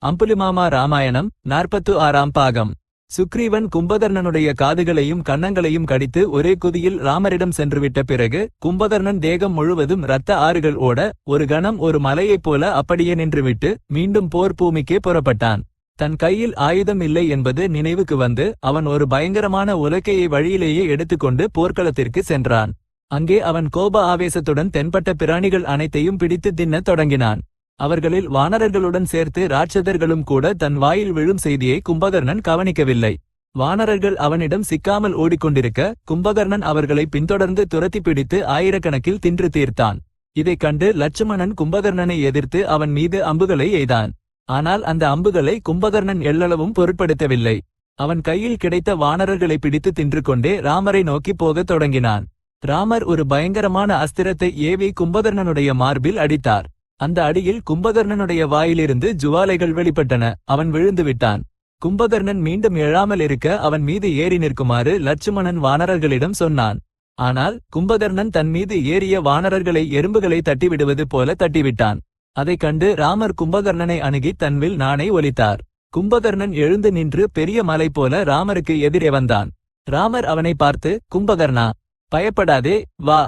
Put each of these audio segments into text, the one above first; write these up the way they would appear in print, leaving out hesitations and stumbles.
அம்புலிமாமா ராமாயணம் 46ஆம் பாகம். சுக்ரீவன் கும்பகர்ணனுடைய காதுகளையும் கன்னங்களையும் கடித்து ஒரே குதியில் ராமரிடம் சென்றுவிட்ட பிறகு கும்பகர்ணன் தேகம் முழுவதும் இரத்த ஆறுகள் ஓட ஒரு கணம் ஒரு மலையைப் போல அப்படியே நின்றுவிட்டு மீண்டும் போர் பூமிக்கே புறப்பட்டான். தன் கையில் ஆயுதம் இல்லை என்பது நினைவுக்கு வந்து அவன் ஒரு பயங்கரமான உலக்கையை வழியிலேயே எடுத்துக்கொண்டு போர்க்களத்திற்கு சென்றான். அங்கே அவன் கோப ஆவேசத்துடன் தென்பட்ட பிராணிகள் அனைத்தையும் பிடித்து தின்னத் தொடங்கினான். அவர்களில் வானரர்களுடன் சேர்த்து ராட்சதர்களும் கூட தன் வாயில் விழும் செய்தியை கும்பகர்ணன் கவனிக்கவில்லை. வானரர்கள் அவனிடம் சிக்காமல் ஓடிக்கொண்டிருக்க கும்பகர்ணன் அவர்களை பின்தொடர்ந்து துரத்தி பிடித்து ஆயிரக்கணக்கில் தின்று தீர்த்தான். இதைக் கண்டு லட்சுமணன் கும்பகர்ணனை எதிர்த்து அவன் மீது அம்புகளை எய்தான். ஆனால் அந்த அம்புகளை கும்பகர்ணன் எள்ளளவும் பொருட்படுத்தவில்லை. அவன் கையில் கிடைத்த வானரர்களை பிடித்து தின்று கொண்டே ராமரை நோக்கி போகத் தொடங்கினான். ராமர் ஒரு பயங்கரமான அஸ்திரத்தை ஏவி கும்பகர்ணனுடைய மார்பில் அடித்தார். அந்த அடியில் கும்பகர்ணனுடைய வாயிலிருந்து ஜுவாலைகள் வெளிப்பட்டன. அவன் விழுந்து விட்டான். கும்பகர்ணன் மீண்டும் எழாமல் இருக்க அவன் மீது ஏறி நிற்குமாறு லட்சுமணன் வானரர்களிடம் சொன்னான். ஆனால் கும்பகர்ணன் தன் மீது ஏறிய வானரர்களை எறும்புகளை தட்டிவிடுவது போல தட்டிவிட்டான். அதைக் கண்டு ராமர் கும்பகர்ணனை அணுகி தன் வில் நாணை ஒலித்தார். கும்பகர்ணன் எழுந்து நின்று பெரிய மலை போல ராமருக்கு எதிரே வந்தான். ராமர் அவனை பார்த்து, கும்பகர்ணா, பயப்படாதே, வா,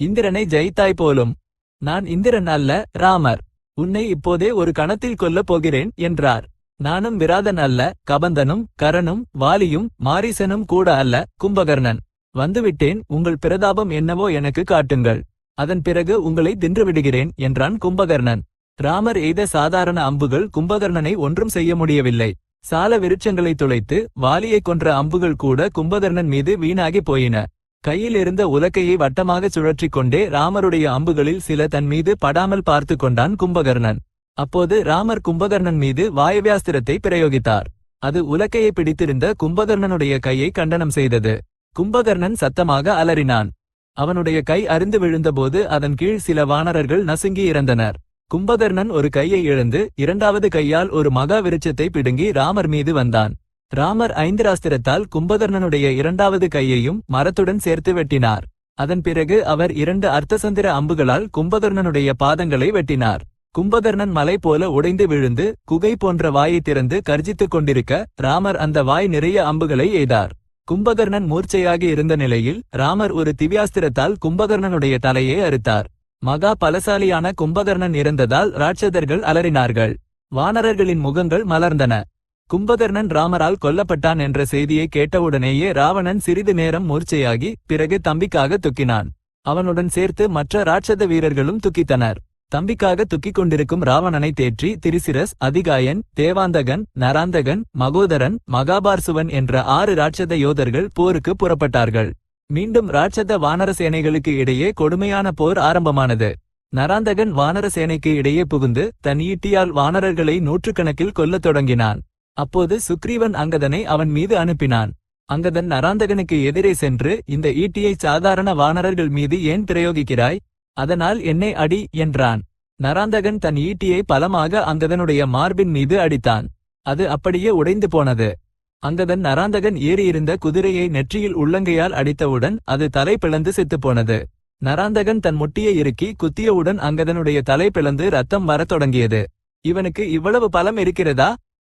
இந்திரனை ஜெயித்தாய் போலும். நான் இந்திரன் அல்ல, ராமர். உன்னை இப்போதே ஒரு கணத்தில் கொல்லப் போகிறேன் என்றார். நானும் விராதன் அல்ல, கபந்தனும் கரனும் வாலியும் மாரீசனும் கூட அல்ல, கும்பகர்ணன். வந்துவிட்டேன், உங்கள் பிரதாபம் என்னவோ எனக்கு காட்டுங்கள். அதன் பிறகு உங்களை தின்றுவிடுகிறேன் என்றான் கும்பகர்ணன். ராமர் எய்த சாதாரண அம்புகள் கும்பகர்ணனை ஒன்றும் செய்ய முடியவில்லை. சால விருட்சங்களை துளைத்து வாலியை கொன்ற அம்புகள் கூட கும்பகர்ணன் மீது வீணாகி போயின. கையில் இருந்த உலக்கையை வட்டமாக சுழற்றிக் கொண்டே ராமருடைய அம்புகளில் சில தன் மீது படாமல் பார்த்து கொண்டான் கும்பகர்ணன். அப்போது ராமர் கும்பகர்ணன் மீது வாயவியாஸ்திரத்தை பிரயோகித்தார். அது உலக்கையை பிடித்திருந்த கும்பகர்ணனுடைய கையை கண்டனம் செய்தது. கும்பகர்ணன் சத்தமாக அலறினான். அவனுடைய கை அருந்து விழுந்தபோது அதன் கீழ் சில வானரர்கள் நசுங்கி இறந்தனர். கும்பகர்ணன் ஒரு கையை இழந்து இரண்டாவது கையால் ஒரு மகா விருட்சத்தை பிடுங்கி ராமர் மீது வந்தான். ராமர் ஐந்திராஸ்திரத்தால் கும்பகர்ணனுடைய இரண்டாவது கையையும் மரத்துடன் சேர்த்து வெட்டினார். அதன் பிறகு அவர் 2 அர்த்தசந்திர அம்புகளால் கும்பகர்ணனுடைய பாதங்களை வெட்டினார். கும்பகர்ணன் மலை போல உடைந்து விழுந்து குகை போன்ற வாயை திறந்து கர்ஜித்துக் கொண்டிருக்க ராமர் அந்த வாய் நிறைய அம்புகளை எய்தார். கும்பகர்ணன் மூர்ச்சையாகி இருந்த நிலையில் ராமர் ஒரு திவ்யாஸ்திரத்தால் கும்பகர்ணனுடைய தலையை அறுத்தார். மகா பலசாலியான கும்பகர்ணன் இறந்ததால் ராட்சதர்கள் அலறினார்கள். வானரர்களின் முகங்கள் மலர்ந்தன. கும்பகர்ணன் ராமரால் கொல்லப்பட்டான் என்ற செய்தியை கேட்டவுடனேயே ராவணன் சிறிது நேரம் மூர்ச்சையாகி பிறகு தம்பிக்காக துக்கினான். அவனுடன் சேர்த்து மற்ற ராட்சத வீரர்களும் துக்கித்தனர். தம்பிக்காக துக்கிக் கொண்டிருக்கும் ராவணனை தேற்றி திரிசிரஸ், அதிகாயன், தேவாந்தகன், நராந்தகன், மகோதரன், மகாபார்சுவன் என்ற 6 ராட்சத யோதர்கள் போருக்கு புறப்பட்டார்கள். மீண்டும் ராட்சத வானர சேனைகளுக்கு இடையே கொடுமையான போர் ஆரம்பமானது. நராந்தகன் வானர சேனைக்கு இடையே புகுந்து தன் ஈட்டியால் வானரர்களை 100கணக்கில் கொல்லத் தொடங்கினான். அப்போது சுக்ரீவன் அங்கதனை அவன் மீது அனுப்பினான். அங்கதன் நராந்தகனுக்கு எதிரே சென்று, இந்த ஈட்டியை சாதாரண வானரர்கள் மீது ஏன் பிரயோகிக்கிறாய்? அதனால் என்னை அடி என்றான். நராந்தகன் தன் ஈட்டியை பலமாக அங்கதனுடைய மார்பின் மீது அடித்தான். அது அப்படியே உடைந்து போனது. அங்கதன் நராந்தகன் ஏறியிருந்த குதிரையை நெற்றியில் உள்ளங்கையால் அடித்தவுடன் அது தலை பிளந்து செத்துப்போனது. நராந்தகன் தன் முட்டியை இறுக்கி குத்தியவுடன் அங்கதனுடைய தலை பிளந்து ரத்தம் வரத் தொடங்கியது. இவனுக்கு இவ்வளவு பலம் இருக்கிறதா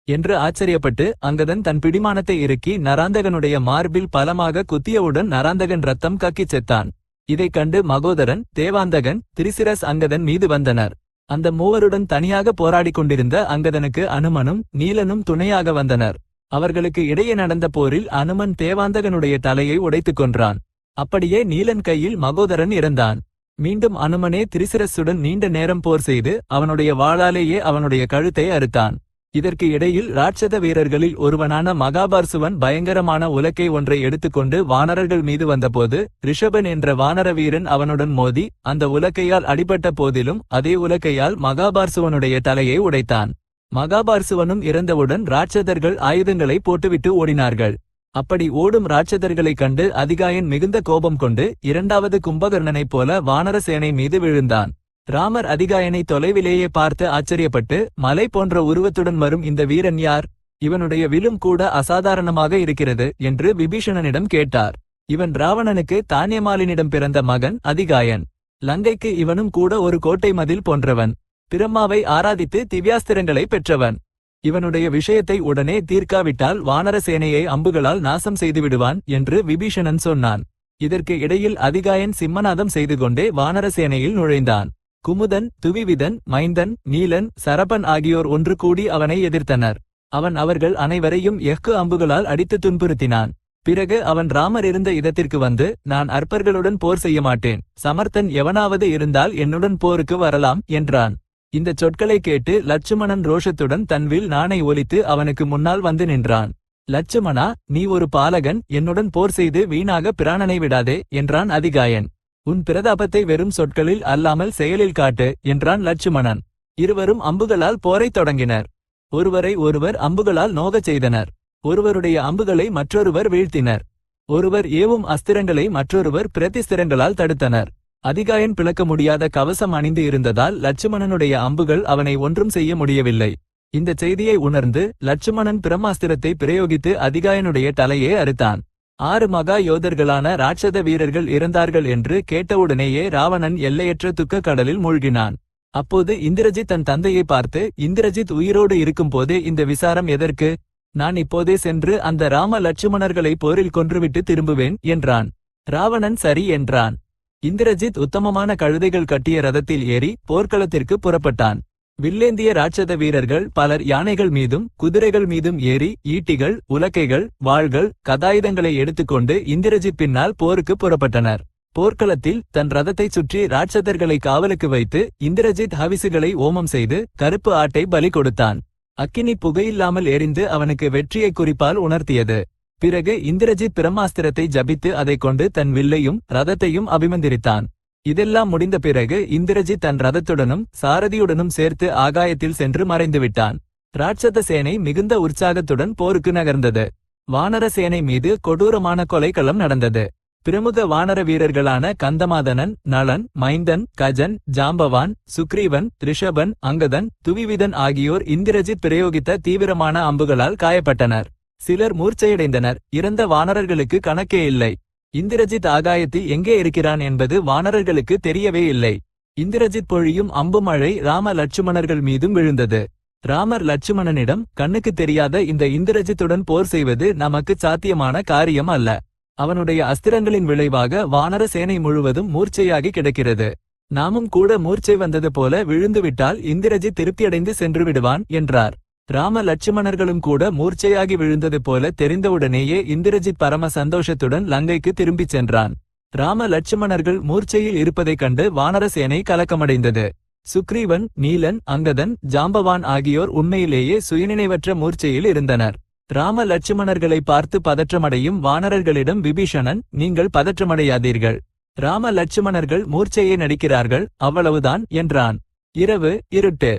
என்று ஆச்சரியப்பட்டு அங்கதன் தன் பிடிமானத்தை இறுக்கி நராந்தகனுடைய மார்பில் பலமாக குத்தியவுடன் நராந்தகன் ரத்தம் கக்கிச் செத்தான். இதைக் கண்டு மகோதரன், தேவாந்தகன், திரிசிரஸ் அங்கதன் மீது வந்தனர். அந்த மூவருடன் தனியாக போராடிக் கொண்டிருந்த அங்கதனுக்கு அனுமனும் நீலனும் துணையாக வந்தனர். அவர்களுக்கு இடையே நடந்த போரில் அனுமன் தேவாந்தகனுடைய தலையை உடைத்துக் கொன்றான். அப்படியே நீலன் கையில் மகோதரன் இறந்தான். மீண்டும் அனுமனே திரிசிரஸுடன் நீண்ட நேரம் போர் செய்து அவனுடைய வாளாலேயே அவனுடைய கழுத்தை அறுத்தான். இதற்கு இடையில் ராட்சத வீரர்களில் ஒருவனான மகாபார்சுவன் பயங்கரமான உலக்கை ஒன்றை எடுத்துக்கொண்டு வானரர்கள் மீது வந்தபோது ரிஷபன் என்ற வானர வீரன் அவனுடன் மோதி அந்த உலக்கையால் அடிபட்ட போதிலும் அதே உலக்கையால் மகாபார்சுவனுடைய தலையை உடைத்தான். மகாபார்சுவனும் இறந்தவுடன் ராட்சதர்கள் ஆயுதங்களை போட்டுவிட்டு ஓடினார்கள். அப்படி ஓடும் ராட்சதர்களைக் கண்டு அதிகாயன் மிகுந்த கோபம் கொண்டு இரண்டாவது கும்பகர்ணனைப் போல வானர சேனை மீது விழுந்தான். ராமர் அதிகாயனை தொலைவிலேயே பார்த்து ஆச்சரியப்பட்டு, மலை போன்ற உருவத்துடன் வரும் இந்த வீரன் யார்? இவனுடைய விலும் கூட அசாதாரணமாக இருக்கிறது என்று விபீஷணனிடம் கேட்டார். இவன் ராவணனுக்கு தானியமாலினிடம் பிறந்த மகன் அதிகாயன். லங்கைக்கு இவனும் கூட ஒரு கோட்டை மதில் போன்றவன். பிரம்மாவை ஆராதித்து திவ்யாஸ்திரங்களை பெற்றவன். இவனுடைய விஷயத்தை உடனே தீர்க்காவிட்டால் வானர சேனையை அம்புகளால் நாசம் செய்துவிடுவான் என்று விபீஷணன் சொன்னான். இதற்கு இடையில் அதிகாயன் சிம்மநாதம் செய்து கொண்டே வானர சேனையில் நுழைந்தான். குமுதன், துவிவிதன், மைந்தன், நீலன், சரபன் ஆகியோர் ஒன்று கூடி அவனை எதிர்த்தனர். அவன் அவர்கள் அனைவரையும் எஃகு அம்புகளால் அடித்து துன்புறுத்தினான். பிறகு அவன் ராமர் இருந்த இடத்திற்கு வந்து, நான் அற்பர்களுடன் போர் செய்ய மாட்டேன், சமர்த்தன் எவனாவது இருந்தால் என்னுடன் போருக்கு வரலாம் என்றான். இந்தச் சொற்களை கேட்டு லட்சுமணன் ரோஷத்துடன் தன் வில் நாணை ஒலித்து அவனுக்கு முன்னால் வந்து நின்றான். லட்சுமணா, நீ ஒரு பாலகன், என்னுடன் போர் செய்து வீணாக பிராணனை விடாதே என்றான் அதிகாயன். உன் பிரதாபத்தை வெறும் சொற்களில் அல்லாமல் செயலில் காட்டு என்றான் லட்சுமணன். இருவரும் அம்புகளால் போரைத் தொடங்கினர். ஒருவரை ஒருவர் அம்புகளால் நோகச் செய்தனர். ஒருவருடைய அம்புகளை மற்றொருவர் வீழ்த்தினர். ஒருவர் ஏவும் அஸ்திரங்களை மற்றொருவர் பிரதிஸ்திரங்களால் தடுத்தனர். அதிகாயன் பிளக்க முடியாத கவசம் அணிந்து இருந்ததால் லட்சுமணனுடைய அம்புகள் அவனை ஒன்றும் செய்ய முடியவில்லை. இந்த செய்தியை உணர்ந்து லட்சுமணன் பிரம்மாஸ்திரத்தை பிரயோகித்து அதிகாயனுடைய தலையே அறுத்தான். 6 மகா யோதர்களான ராட்சத வீரர்கள் இறந்தார்கள் என்று கேட்டவுடனேயே ராவணன் எல்லையற்ற துக்க கடலில் மூழ்கினான். அப்போது இந்திரஜித் தன் தந்தையை பார்த்து, இந்திரஜித் உயிரோடு இருக்கும் போதே இந்த விசாரம் எதற்கு? நான் இப்போதே சென்று அந்த ராம லட்சுமணர்களை போரில் கொன்றுவிட்டு திரும்புவேன் என்றான். ராவணன் சரி என்றான். இந்திரஜித் உத்தமமான கழுதைகள் கட்டிய ரதத்தில் ஏறி போர்க்களத்திற்கு புறப்பட்டான். வில்லேந்திய ராட்சத வீரர்கள் பலர் யானைகள் மீதும் குதிரைகள் மீதும் ஏறி ஈட்டிகள், உலக்கைகள், வாள்கள், கதாயுதங்களை எடுத்துக்கொண்டு இந்திரஜித் பின்னால் போருக்கு புறப்பட்டனர். போர்க்களத்தில் தன் ரதத்தைச் சுற்றி ராட்சதர்களை காவலுக்கு வைத்து இந்திரஜித் ஹவிசுகளை ஓமம் செய்து கருப்பு ஆட்டை பலி கொடுத்தான். அக்கினி புகையில்லாமல் எரிந்து அவனுக்கு வெற்றியை குறிப்பால் உணர்த்தியது. பிறகு இந்திரஜித் பிரம்மாஸ்திரத்தை ஜபித்து அதை கொண்டு தன் வில்லையும் ரதத்தையும் அபிமந்திரித்தான். இதெல்லாம் முடிந்த பிறகு இந்திரஜித் தன் ரதத்துடனும் சாரதியுடனும் சேர்த்து ஆகாயத்தில் சென்று மறைந்துவிட்டான். ராட்சத சேனை மிகுந்த உற்சாகத்துடன் போருக்கு நகர்ந்தது. வானர சேனை மீது கொடூரமான கொலைக்களம் நடந்தது. பிரமுக வானர வீரர்களான கந்தமாதனன், நளன், மைந்தன், கஜன், ஜாம்பவான், சுக்ரீவன், ரிஷபன், அங்கதன், துவிவிதன் ஆகியோர் இந்திரஜித் பிரயோகித்த தீவிரமான அம்புகளால் காயப்பட்டனர். சிலர் மூர்ச்சையடைந்தனர். இறந்த வானரர்களுக்கு கணக்கே இல்லை. இந்திரஜித் ஆகாயத்தில் எங்கே இருக்கிறான் என்பது வானரர்களுக்கு தெரியவே இல்லை. இந்திரஜித் பொழியும் அம்பு மழை ராம லட்சுமணர்கள் மீதும் விழுந்தது. ராமர் லட்சுமணனிடம், கண்ணுக்கு தெரியாத இந்த இந்திரஜித்துடன் போர் செய்வது நமக்கு சாத்தியமான காரியம் அல்ல. அவனுடைய அஸ்திரங்களின் விளைவாக வானர சேனை முழுவதும் மூர்ச்சையாகி கிடக்கிறது. நாமும் கூட மூர்ச்சை வந்தது போல விழுந்துவிட்டால் இந்திரஜித் திருப்தியடைந்து சென்று விடுவான் என்றார். ராம லட்சுமணர்களும் கூட மூர்ச்சையாகி விழுந்தது போல தெரிந்தவுடனேயே இந்திரஜித் பரம சந்தோஷத்துடன் லங்கைக்கு திரும்பிச் சென்றான். ராம லட்சுமணர்கள் மூர்ச்சையில் இருப்பதைக் கண்டு வானர சேனை கலக்கமடைந்தது. சுக்ரீவன், நீலன், அங்கதன், ஜாம்பவான் ஆகியோர் உண்மையிலேயே சுயநினைவற்ற மூர்ச்சையில் இருந்தனர். ராம லட்சுமணர்களை பார்த்து பதற்றமடையும் வானரர்களிடம் விபீஷணன், நீங்கள் பதற்றமடையாதீர்கள். ராம லட்சுமணர்கள் மூர்ச்சையை நடிக்கிறார்கள், அவ்வளவுதான் என்றான். இரவு, இருட்டு.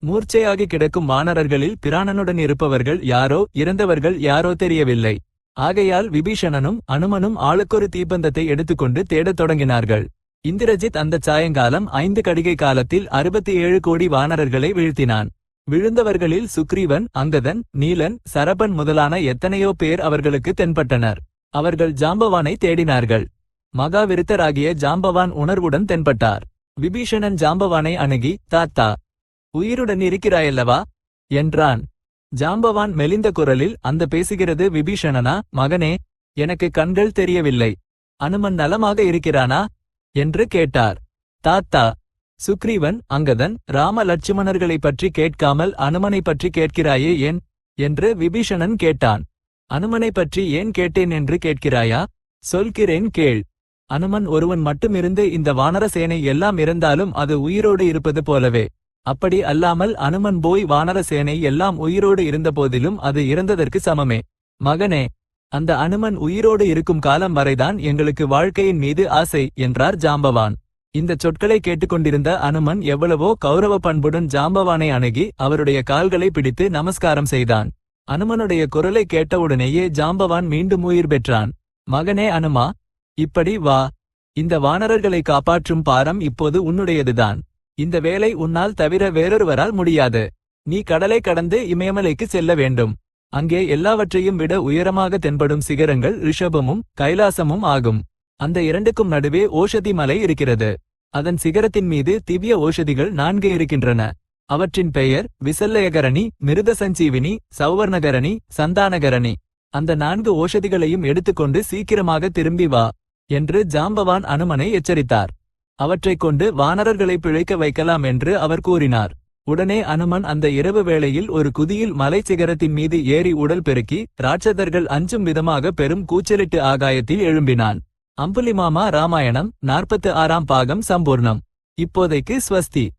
மூர்ச்சையாகி கிடக்கும் வானரர்களில் பிராணனுடன் இருப்பவர்கள் யாரோ இறந்தவர்கள் யாரோ தெரியவில்லை. ஆகையால் விபீஷணனும் அனுமனும் ஆளுக்கொரு தீப்பந்தத்தை எடுத்துக்கொண்டு தேடத் தொடங்கினார்கள். இந்திரஜித் அந்த சாயங்காலம் 5 கடிகை காலத்தில் 67 கோடி வானரர்களை வீழ்த்தினான். விழுந்தவர்களில் சுக்ரீவன், அங்கதன், நீலன், சரபன் முதலான எத்தனையோ பேர் அவர்களுக்கு தென்பட்டனர். அவர்கள் ஜாம்பவானை தேடினார்கள். மகாவிருத்தராகிய ஜாம்பவான் உணர்வுடன் தென்பட்டார். விபீஷணன் ஜாம்பவானை அணுகி, தாத்தா, உயிருடன் இருக்கிறாயல்லவா என்றான். ஜாம்பவான் மெலிந்த குரலில், அந்த பேசுகிறது விபீஷணனா? மகனே, எனக்கு கண்கள் தெரியவில்லை. அனுமன் நலமாக இருக்கிறானா என்று கேட்டார். தாத்தா. சுக்ரீவன், அங்கதன், ராம லட்சுமணர்களை பற்றி கேட்காமல் அனுமனை பற்றி கேட்கிறாயே ஏன் என்று விபீஷணன் கேட்டான். அனுமனை பற்றி ஏன் கேட்டேன் என்று கேட்கிறாயா? சொல்கிறேன் கேள். அனுமன் ஒருவன் மட்டுமிருந்து இந்த வானர சேனை எல்லாம் இறந்தாலும் அது உயிரோடு இருப்பது போலவே. அப்படி அல்லாமல் அனுமன் போய் வானர சேனை எல்லாம் உயிரோடு இருந்தபோதிலும் அது இறந்ததற்கு சமமே. மகனே, அந்த அனுமன் உயிரோடு இருக்கும் காலம் வரைதான் எங்களுக்கு வாழ்க்கையின் மீது ஆசை என்றார் ஜாம்பவான். இந்த சொற்களை கேட்டுக்கொண்டிருந்த அனுமன் எவ்வளவோ கௌரவ பண்புடன் ஜாம்பவானை அணுகி அவருடைய கால்களை பிடித்து நமஸ்காரம் செய்தான். அனுமனுடைய குரலை கேட்டவுடனேயே ஜாம்பவான் மீண்டும் உயிர் பெற்றான். மகனே அனுமா, இப்படி வா. இந்த வானரர்களை காப்பாற்றும் பாரம் இப்போது உன்னுடையதுதான். இந்த வேலை உன்னால் தவிர வேறொருவரால் முடியாது. நீ கடலை கடந்து இமயமலைக்கு செல்ல வேண்டும். அங்கே எல்லாவற்றையும் விட உயரமாக தென்படும் சிகரங்கள் ரிஷபமும் கைலாசமும் ஆகும். அந்த இரண்டுக்கும் நடுவே ஓஷதி மலை இருக்கிறது. அதன் சிகரத்தின் மீது திவ்ய ஓஷதிகள் 4 இருக்கின்றன. அவற்றின் பெயர் விசல்லயகரணி, மிருதசஞ்சீவினி, சௌவர்ணகரணி, சந்தானகரணி. அந்த 4 ஓஷதிகளையும் எடுத்துக்கொண்டு சீக்கிரமாக திரும்பி வா என்று ஜாம்பவான் அனுமனை எச்சரித்தார். அவற்றைக் கொண்டு வானரர்களை பிழைக்க வைக்கலாம் என்று அவர் கூறினார். உடனே அனுமன் அந்த இரவு வேளையில் ஒரு குதியில் மலை சிகரத்தின் மீது ஏறி உடல் பெருக்கி ராட்சதர்கள் அஞ்சும் விதமாக பெரும் கூச்சலிட்டு ஆகாயத்தில் எழும்பினான். அம்புலிமாமா ராமாயணம் 46ஆம் பாகம் சம்பூர்ணம். இப்போதைக்கு ஸ்வஸ்தி.